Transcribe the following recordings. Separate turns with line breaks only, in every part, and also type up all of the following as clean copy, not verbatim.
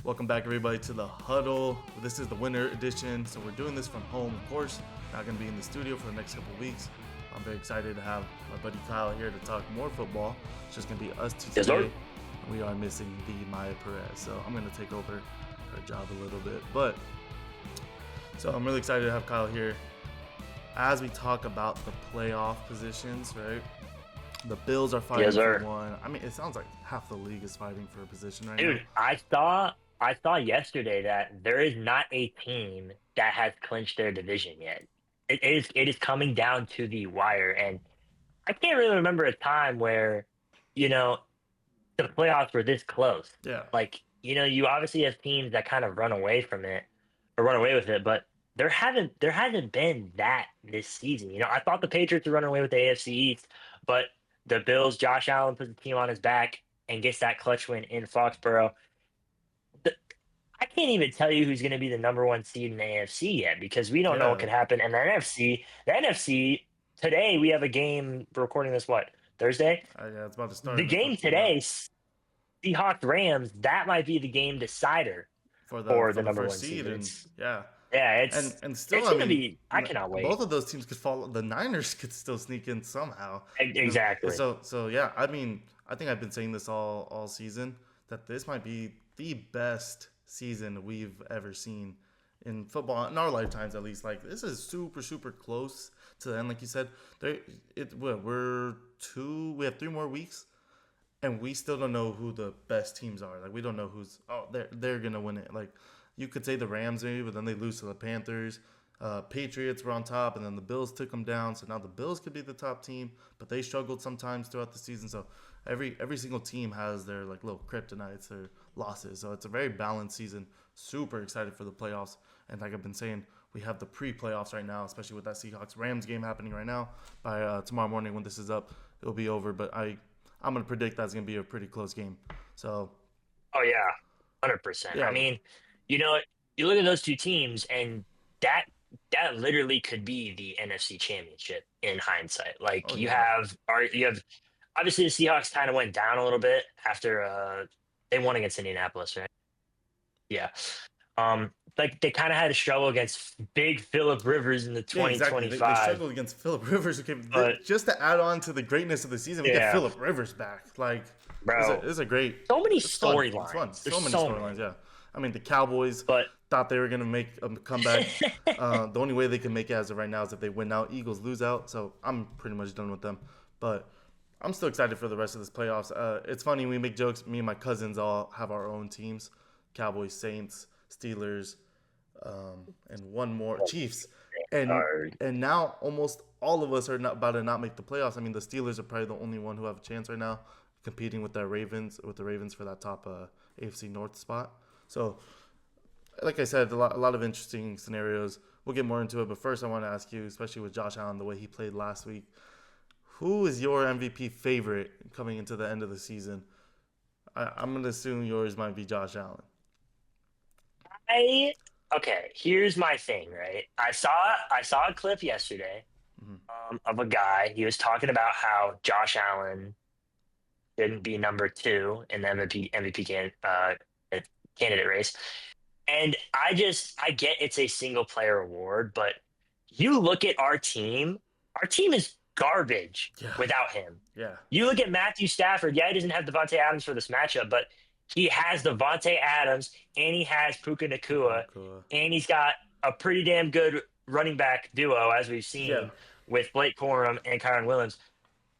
Welcome back, everybody, to the Huddle. This is the winter edition, so we're doing this from home, of course. Not going to be in the studio for the next couple of weeks. I'm very excited to have my buddy Kyle here to talk more football. It's just going to be us two today. We are missing the Maya Perez, so I'm going to take over her job a little bit. So I'm really excited to have Kyle here as we talk about the playoff positions, right? The Bills are fighting for one. I mean, it sounds like half the league is fighting for a position right now.
Dude, I saw yesterday that there is not a team that has clinched their division yet. It is coming down to the wire, and I can't really remember a time where, you know, the playoffs were this close.
Yeah.
Like, you obviously have teams that kind of run away from it or run away with it, but there hasn't been that this season. I thought the Patriots would run away with the AFC East, but the Bills, Josh Allen puts the team on his back and gets that clutch win in Foxborough. I can't even tell you who's going to be the number one seed in the AFC yet because we don't know what could happen. And the NFC, today we have a game. We're recording this, Thursday?
Yeah, it's about to start.
The game today, Seahawks Rams, that might be the game decider for the number one seed. It's
still
it's going to be. I cannot wait.
Both of those teams could fall. The Niners could still sneak in somehow.
Exactly.
So yeah, I mean, I think I've been saying this all season that this might be the best season we've ever seen in football in our lifetimes, at least. Like, this is super close to the end. Like you said, we have 3 more weeks and we still don't know who the best teams are. Like, we don't know they're gonna win it. Like, you could say the Rams maybe, but then they lose to the Panthers. Patriots were on top, and then the Bills took them down. So now the Bills could be the top team, but they struggled sometimes throughout the season. So every single team has their like little kryptonites or losses. So it's a very balanced season. Super excited for the playoffs. And like I've been saying, we have the pre-playoffs right now, especially with that Seahawks-Rams game happening right now. By tomorrow morning when this is up, it'll be over. But I'm going to predict that's going to be a pretty close game. So.
Oh, yeah, 100%. Yeah. I mean, you look at those two teams, and that literally could be the NFC Championship in hindsight. Like, you have obviously the Seahawks kind of went down a little bit after they won against Indianapolis, right? Yeah. Like, they kind of had a struggle against big Phillip Rivers in the 2025.
Exactly. They struggled against Phillip Rivers. But just to add on to the greatness of the season, we get Phillip Rivers back. Like,
bro,
it's a great.
So many storylines.
It's fun. So many storylines. Yeah. I mean, the Cowboys thought they were going to make a comeback. The only way they can make it as of right now is if they win out. Eagles lose out. So I'm pretty much done with them. But I'm still excited for the rest of this playoffs. It's funny. We make jokes. Me and my cousins all have our own teams. Cowboys, Saints, Steelers, and one more, Chiefs. And now almost all of us are about to not make the playoffs. I mean, the Steelers are probably the only one who have a chance right now, competing with the Ravens for that top AFC North spot. So, like I said, a lot of interesting scenarios. We'll get more into it, but first I want to ask you, especially with Josh Allen, the way he played last week, who is your MVP favorite coming into the end of the season? I'm going to assume yours might be Josh Allen.
Okay, here's my thing, right? I saw a clip yesterday of a guy. He was talking about how Josh Allen shouldn't be number 2 in the MVP candidate race. And I get it's a single player award, but you look at our team is garbage without him.
Yeah.
You look at Matthew Stafford. Yeah, he doesn't have Devontae Adams for this matchup, but he has Devontae Adams and he has Puka Nacua, and he's got a pretty damn good running back duo, as we've seen with Blake Corum and Kyron Williams.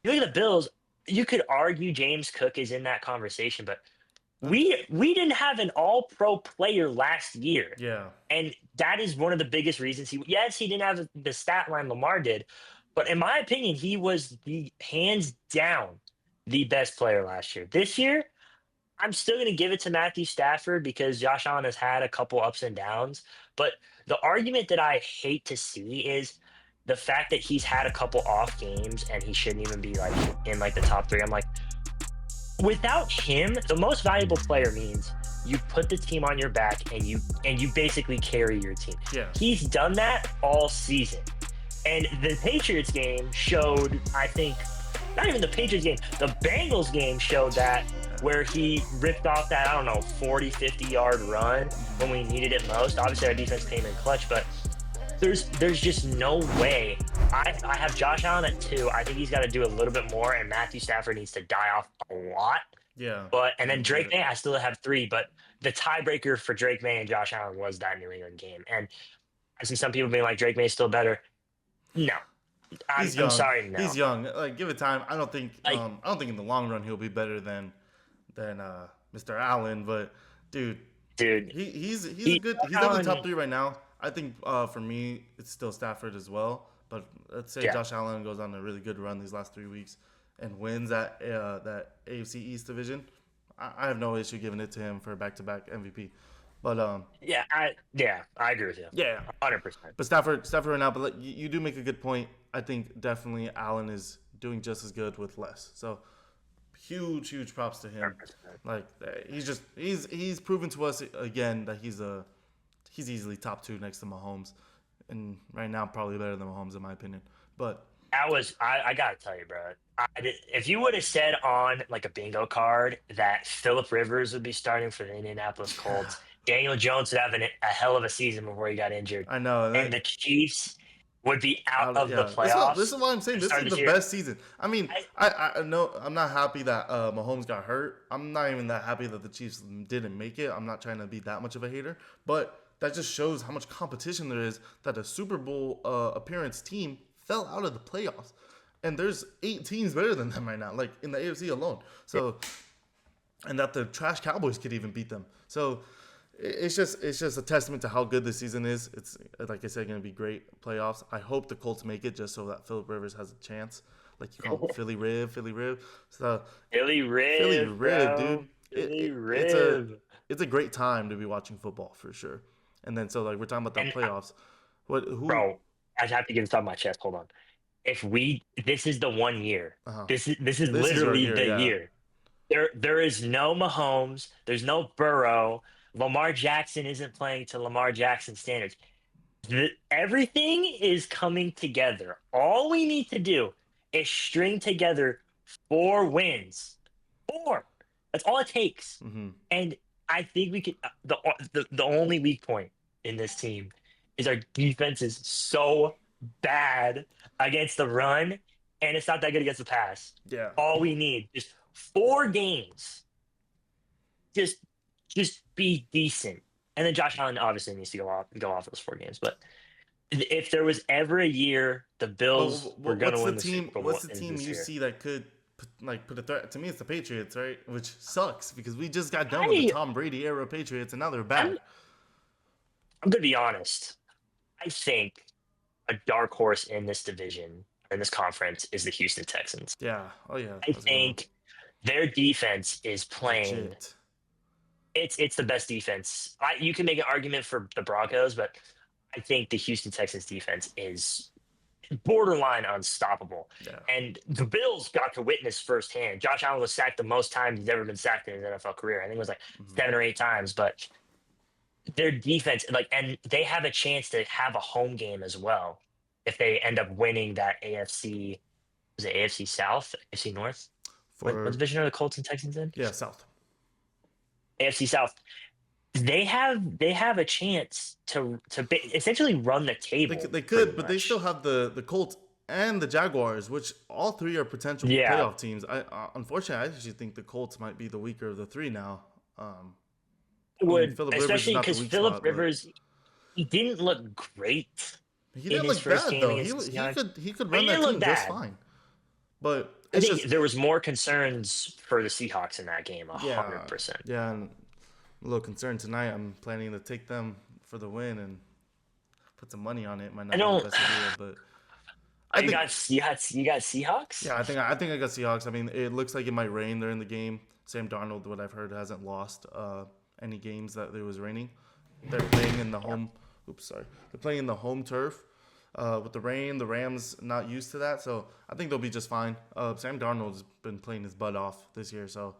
You look at the Bills, you could argue James Cook is in that conversation, but we didn't have an all-pro player last year.
Yeah.
And that is one of the biggest reasons he didn't have the stat line Lamar did, but in my opinion, he was the hands down the best player last year. This year, I'm still going to give it to Matthew Stafford because Josh Allen has had a couple ups and downs. But the argument that I hate to see is the fact that he's had a couple off games and he shouldn't even be in the top 3. I'm like, without him, the most valuable player means you put the team on your back and you basically carry your team.
Yeah.
He's done that all season. And the Patriots game showed, I think, not even the Patriots game, the Bengals game showed that where he ripped off that, I don't know, 40, 50-yard run when we needed it most. Obviously, our defense came in clutch, but there's just no way. I have Josh Allen at 2. I think he's got to do a little bit more, and Matthew Stafford needs to die off a lot.
Yeah.
But and then Drake May, I still have 3, but the tiebreaker for Drake May and Josh Allen was that New England game. And I see some people being like, Drake May is still better. No,
He's young.
I'm sorry, no.
He's young. Like, give it time. I don't think.
Like,
I don't think in the long run he'll be better than Mr. Allen. But dude, he's a definitely top 3 right now. I think for me it's still Stafford as well. But let's say Josh Allen goes on a really good run these last 3 weeks and wins that AFC East division. I have no issue giving it to him for a back-to-back MVP. But
I agree with you.
Yeah,
100%.
But Stafford right now. But you do make a good point. I think definitely Allen is doing just as good with less. So huge props to him.
100%.
Like he's proven to us again that he's easily top 2 next to Mahomes, and right now probably better than Mahomes in my opinion. But
I gotta tell you, bro. If you would have said on like a bingo card that Phillip Rivers would be starting for the Indianapolis Colts, Daniel Jones would have a hell of a season before he got injured.
I know,
and the Chiefs would be out of the playoffs.
This is what I'm saying. This is the best season. I mean, I know I'm not happy that Mahomes got hurt. I'm not even that happy that the Chiefs didn't make it. I'm not trying to be that much of a hater, but that just shows how much competition there is that a Super Bowl appearance team fell out of the playoffs. And there's 8 teams better than them right now, like in the AFC alone. So, and that the trash Cowboys could even beat them. So, it's just a testament to how good this season is. It's, like I said, going to be great playoffs. I hope the Colts make it just so that Phillip Rivers has a chance. Like you call him Philly Rib. So
Philly Rib,
dude. It's a great time to be watching football for sure. And then so like we're talking about the playoffs.
Bro, I have to get this off my chest. Hold on. This is the one year. This is literally the year. There is no Mahomes. There's no Burrow. Lamar Jackson isn't playing to Lamar Jackson standards. Everything is coming together. All we need to do is string together 4 wins. 4. That's all it takes.
Mm-hmm.
And I think we could. The only weak point in this team is our defense is so bad against the run, and it's not that good against the pass.
Yeah.
All we need is 4 games. Just be decent, and then Josh Allen obviously needs to go off those 4 games. But if there was ever a year the Bills were going to win the Super Bowl,
what's the team you see that could put a threat? To me, it's the Patriots, right? Which sucks because we just got done with the Tom Brady era Patriots, and now they're back.
I'm gonna be honest. I think a dark horse in this division, in this conference, is the Houston Texans.
Yeah. Oh yeah.
I think their defense is playing.
Legit.
It's the best defense. You can make an argument for the Broncos, but I think the Houston Texans defense is borderline unstoppable.
Yeah.
And the Bills got to witness firsthand. Josh Allen was sacked the most times he's ever been sacked in his NFL career. I think it was like 7 or 8 times. But their defense, and they have a chance to have a home game as well if they end up winning that AFC. Was it AFC South, AFC North? What division are the Colts and Texans in?
Yeah, South.
AFC South. They have a chance to essentially run the table.
They could, but they still have the Colts and the Jaguars, which all 3 are potential playoff teams. Unfortunately, I actually think the Colts might be the weaker of the 3 now.
Especially because Phillip Rivers, he didn't look great.
He didn't look bad though. He could run that team just fine. But
I think there was more concerns for the Seahawks in that game. 100%.
Yeah, and a little concerned tonight. I'm planning to take them for the win and put some money on it. Might not be the best idea, but
you got Seahawks?
Yeah, I think I got Seahawks. I mean, it looks like it might rain during the game. Sam Darnold, what I've heard, hasn't lost any games that it was raining. They're playing in the home. They're playing in the home turf. With the rain, the Rams not used to that, so I think they'll be just fine. Sam Darnold's been playing his butt off this year, so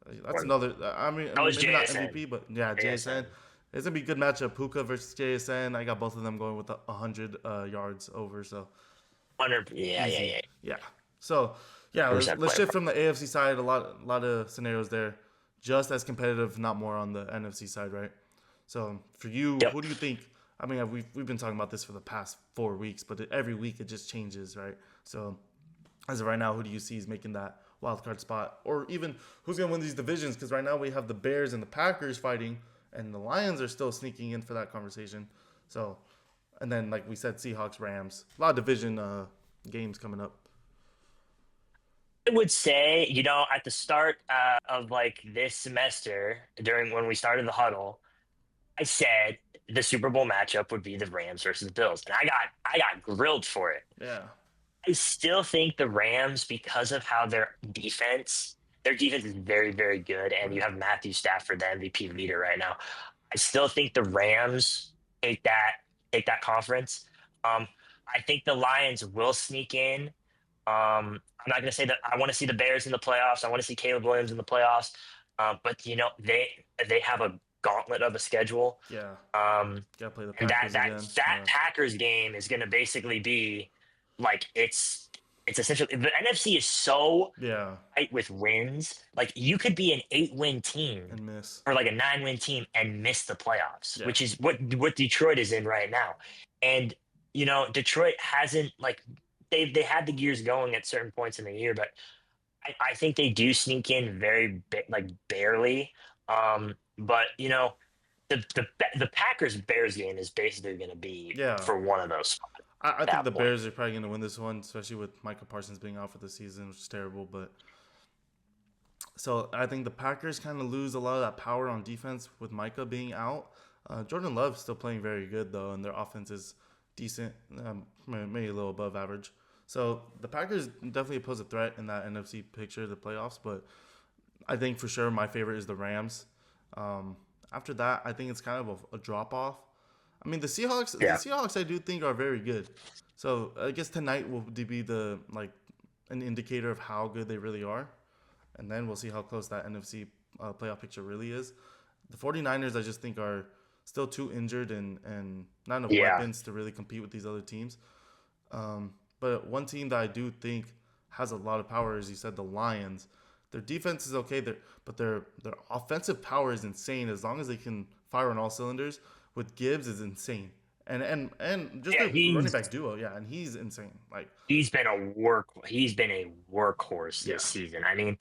that's another. I mean, maybe
JSN.
Not MVP, but yeah, JSN. It's gonna be a good matchup. Puka versus JSN. I got both of them going with 100 yards over. So
100. Yeah.
So yeah, let's shift from the AFC side. A lot of scenarios there. just as competitive, not more on the NFC side, right? So for you,
Yep.
who do you think? I mean, we've been talking about this for the past 4 weeks, but every week it just changes, right? So as of right now, who do you see is making that wild card spot, or even who's going to win these divisions? Because right now we have the Bears and the Packers fighting, and the Lions are still sneaking in for that conversation. So, and then like we said, Seahawks, Rams, a lot of division games coming up.
I would say, at the start of like this semester, during when we started the huddle, I said the Super Bowl matchup would be the Rams versus the Bills, and I got grilled for it.
Yeah,
I still think the Rams, because of how their defense is very, very good, and you
right.
have Matthew Stafford, the MVP leader right now. I still think the Rams take that take that conference. Um, I think the Lions will sneak in. I'm not going to say that I want to see the Bears in the playoffs. I want to see Caleb Williams in the playoffs. But they have a gauntlet of a schedule.
Yeah,
Um,
gotta play the
and that
Packers
that
again.
that
Yeah,
Packers game is going to basically be like it's essentially the NFC is so
yeah,
tight with wins. Like you could be an 8-win team
and miss.
or like a 9-win team and miss the playoffs,
Yeah,
which is what Detroit is in right now. And Detroit hasn't like they had the gears going at certain points in the year, but I think they do sneak in like barely. But the Packers Bears game is basically going to be
yeah.
for one of those spots
I
at
think
that
the
point.
Bears are probably gonna win this one, especially with Micah Parsons being out for the season, which is terrible. But so I think the Packers kind of lose a lot of that power on defense with Micah being out. Jordan Love's still playing very good though, and their offense is decent, maybe a little above average. So the Packers definitely pose a threat in that NFC picture, the playoffs. But I think for sure my favorite is the Rams. After that, I think it's kind of a drop off. I mean, the
Yeah,
Seahawks, I do think are very good. So I guess tonight will be the like an indicator of how good they really are, and then we'll see how close that NFC playoff picture really is. The 49ers, I just think are still too injured and not enough
yeah,
weapons to really compete with these other teams. But one team that I do think has a lot of power, as you said, the Lions. Their defense is okay, but their offensive power is insane. As long as they can fire on all cylinders, with Gibbs is insane, and just
yeah.
their running back duo, yeah, and he's insane. Like,
He's been a workhorse
yeah,
this season. I mean,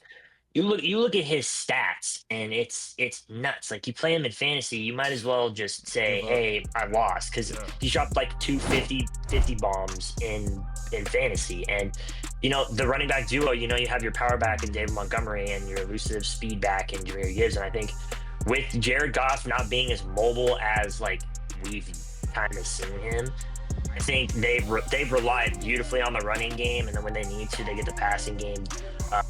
you look at his stats and it's nuts. Like you play him in fantasy, you might as well just say,
give up,
"Hey, I lost," because
yeah,
he dropped like 250 bombs in fantasy. And the running back duo, you have your power back in David Montgomery and your elusive speed back in Jameer Gibbs. And I think with Jared Goff not being as mobile as like we've kind of seen him, I think they've relied beautifully on the running game, and then when they need to, they get the passing game, uh,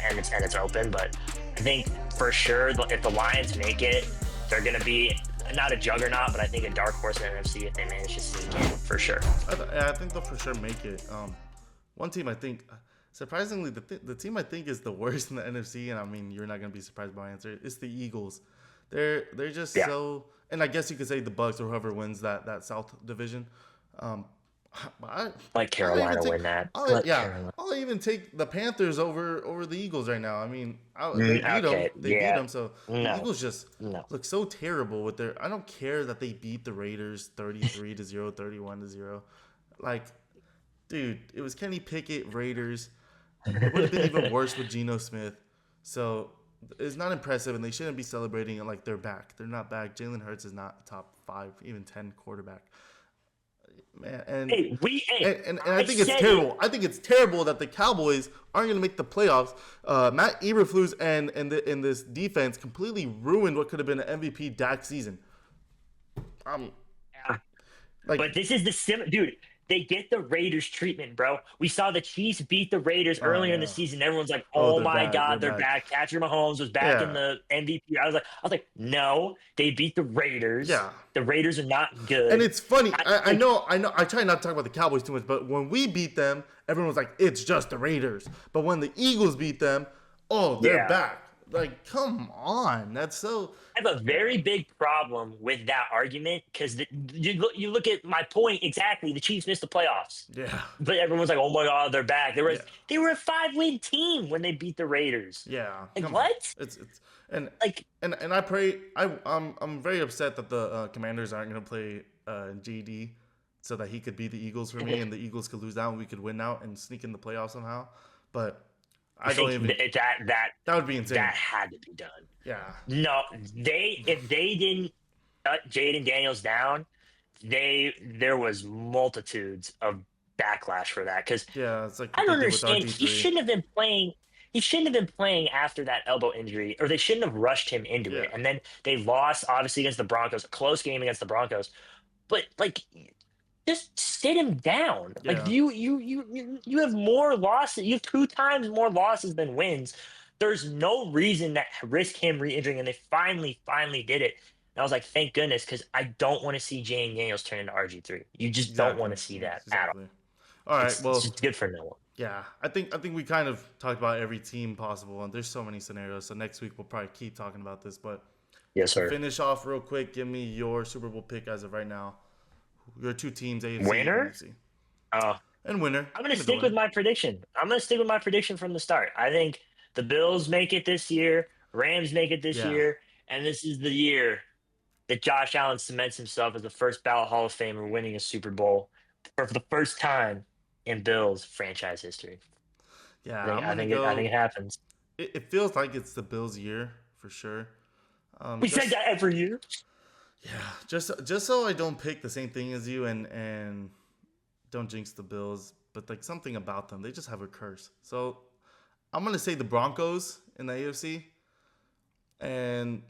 and it's open. But I think for sure, if the Lions make it, they're going to be not a juggernaut, but I think a dark horse in the NFC if they manage to sneak in for sure.
I think they'll for sure make it. One team I think, surprisingly, the team I think is the worst in the NFC, and I mean you're not gonna be surprised by my answer. It's the Eagles. They're just
Yeah,
so, and I guess you could say the Bucks or whoever wins that South division. Um, but
let
I'll even
Carolina
take,
win that. Let Carolina.
I'll even take the Panthers over the Eagles right now. I mean,
Okay,
they beat
yeah,
them. So the
no,
Eagles just
no.
look so terrible with their. I don't care that they beat the Raiders 33-0, 31-0. Like, dude, it was Kenny Pickett Raiders. It would have been even worse with Geno Smith. So it's not impressive, and they shouldn't be celebrating it like they're back. They're not back. Jalen Hurts is not a top 5, even 10 quarterback. Man, and I
I
think it's
said it.
terrible. I think it's terrible that the Cowboys aren't going to make the playoffs. Matt Eberflus and this defense completely ruined what could have been an MVP Dak season. Um,
Yeah.
like,
But this is the dude. They get the Raiders treatment, bro. We saw the Chiefs beat the Raiders earlier in the
yeah.
season. Everyone's like,
Oh,
"Oh
they're
my
back. They're
God, they're
back.
back!" Patrick Mahomes was back in
Yeah,
the MVP. I was like, no, they beat the Raiders.
yeah.
The Raiders are not
And
good.
it's funny. I
Like,
know. I try not to talk about the Cowboys too much, but when we beat them, everyone was like, "It's just the Raiders." But when the Eagles beat them, oh, they're
yeah,
back. Like, come on. That's so.
I have a very big problem with that argument because you look at my point exactly. The Chiefs missed the playoffs,
Yeah.
but everyone's like, "Oh my God, they're back."
Yeah.
They were a 5-win team when they beat the Raiders.
Yeah.
Like
Come on.
what?
It's and
Like
and I pray. I'm very upset that the Commanders aren't going to play JD so that he could be the Eagles for me and the Eagles could lose out and we could win out and sneak in the playoffs somehow. But
I
I don't
think
even. That would be insane.
that had to be done.
Yeah.
No, if they didn't cut Jaden Daniels down, there was multitudes of backlash for that because
Yeah. It's like
I
what
don't
they did with
understand. He
RG3.
shouldn't have been playing. He shouldn't have been playing after that elbow injury, or they shouldn't have rushed him into
Yeah.
it. And then they lost, obviously, against the Broncos, a close game against the Broncos. But like, just sit him down. Like
Yeah.
you have more losses. You have 2 times more losses than wins. There's no reason to risk him re-injuring, and they finally did it. And I was like, thank goodness, because I don't want to see Jane Daniels turn into RG3. You just don't want to see that at all.
Exactly. All right. Well,
It's just good for no one.
yeah. I think we kind of talked about every team possible, and there's so many scenarios. So next week we'll probably keep talking about this. But
Yes,
to
sir.
finish off real quick, give me your Super Bowl pick as of right now. Your 2 teams, AFC
Winner?
and NFC.
Uh,
And winner.
I'm going to stick with my prediction. I'm going to stick with my prediction from the start. I think the Bills make it this year, Rams make it this
Yeah.
year, and this is the year that Josh Allen cements himself as the first ballot Hall of Famer winning a Super Bowl for the first time in Bills franchise history.
Yeah.
I think it happens.
It feels like it's the Bills' year for sure.
We say that every year.
Yeah, just so I don't pick the same thing as you and don't jinx the Bills, but like something about them, they just have a curse. So I'm gonna say the Broncos in the AFC, and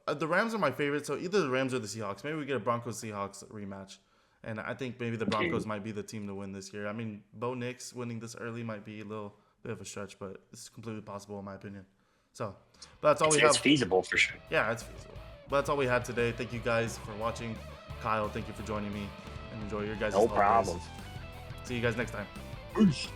the Rams are my favorite. So either the Rams or the Seahawks. Maybe we get a Broncos Seahawks rematch, and I think maybe the Broncos might be the team to win this year. I mean, Bo Nix winning this early might be a little bit of a stretch, but it's completely possible in my opinion. So, but that's all we have.
It's feasible for sure.
Yeah, it's feasible. But that's all we had today. Thank you guys for watching. Kyle, thank you for joining me. And enjoy your guys'
No
holidays.
problem.
See you guys next time.
Peace.